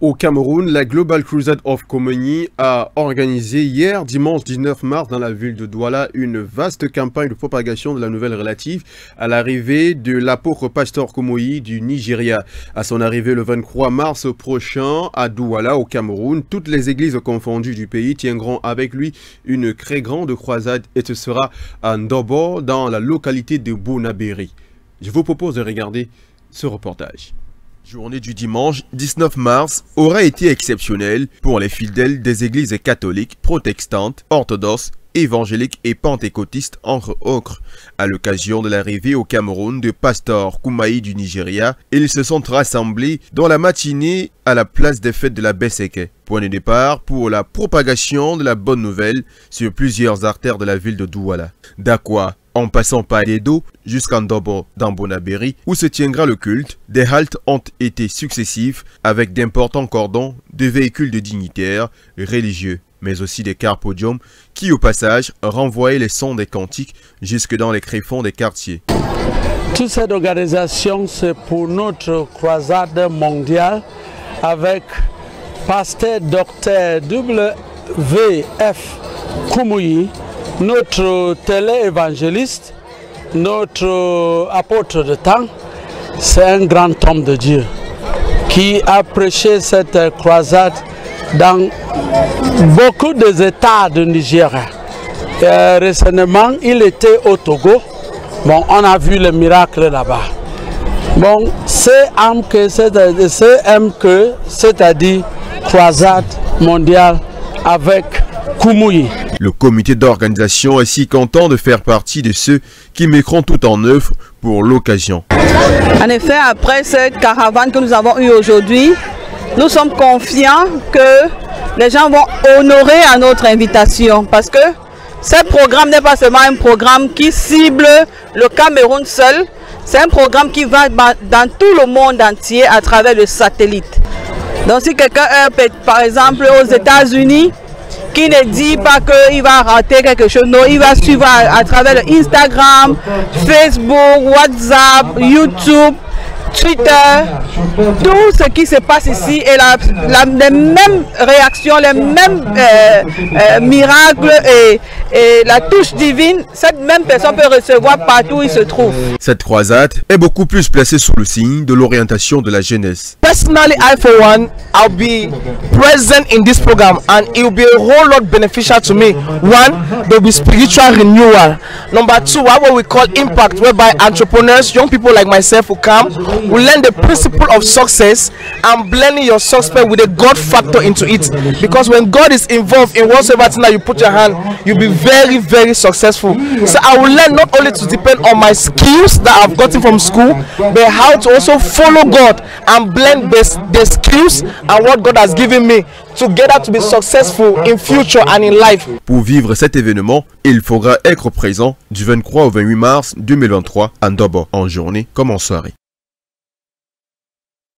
Au Cameroun, la Global Crusade of Communion a organisé hier, dimanche 19 mars, dans la ville de Douala, une vaste campagne de propagation de la nouvelle relative à l'arrivée de l'apôtre Pasteur Koumoï du Nigeria. À son arrivée le 23 mars prochain à Douala, au Cameroun, toutes les églises confondues du pays tiendront avec lui une très grande croisade et ce sera à Ndobo, dans la localité de Bonabéry. Je vous propose de regarder ce reportage. Journée du dimanche 19 mars aura été exceptionnelle pour les fidèles des églises catholiques, protestantes, orthodoxes, évangéliques et pentecôtistes entre autres. À l'occasion de l'arrivée au Cameroun de Pasteur Koumoï du Nigeria, ils se sont rassemblés dans la matinée à la place des fêtes de la Besseke. Point de départ pour la propagation de la bonne nouvelle sur plusieurs artères de la ville de Douala. D'Akwa, en passant par Edo jusqu'à Ndobo dans Bonabéry, où se tiendra le culte, des haltes ont été successifs avec d'importants cordons de véhicules de dignitaires religieux, mais aussi des cars podiums qui au passage renvoyaient les sons des cantiques jusque dans les tréfonds des quartiers. Toute cette organisation, c'est pour notre croisade mondiale avec Pasteur Dr W.F. Koumoï, notre télé-évangéliste, notre apôtre de temps. C'est un grand homme de Dieu qui a prêché cette croisade dans beaucoup des États du Nigeria. Récemment, il était au Togo. Bon, on a vu le miracle là-bas. Bon, CMK, c'est-à-dire croisade mondiale avec Koumoï. Le comité d'organisation est si content de faire partie de ceux qui mettront tout en œuvre pour l'occasion. En effet, après cette caravane que nous avons eue aujourd'hui, nous sommes confiants que les gens vont honorer à notre invitation parce que ce programme n'est pas seulement un programme qui cible le Cameroun seul, c'est un programme qui va dans tout le monde entier à travers le satellite. Donc si quelqu'un est par exemple aux États-Unis, qui ne dit pas qu'il va rater quelque chose, non, il va suivre à travers Instagram, Facebook, WhatsApp, YouTube, Twitter, tout ce qui se passe ici et les mêmes réactions, les mêmes miracles et la touche divine, cette même personne peut recevoir partout où il se trouve. Cette croisade est beaucoup plus placée sous le signe de l'orientation de la jeunesse. Personally, I for one, I'll be present in this program and it will be a whole lot beneficial to me. One, there will be spiritual renewal. Number two, what we call impact, whereby entrepreneurs, young people like myself will come, will learn the principle of success and blending your success with a God factor into it. Because when God is involved in whatsoever thing that you put your hand, you'll be very, very successful. So I will learn not only to depend on my skills that I've gotten from school, but how to also follow God and blend the skills and what God has given me together to be successful in future and in life. Pour vivre cet événement, il faudra être présent du 23 au 28 mars 2023 à Ndobo, en journée comme en soirée.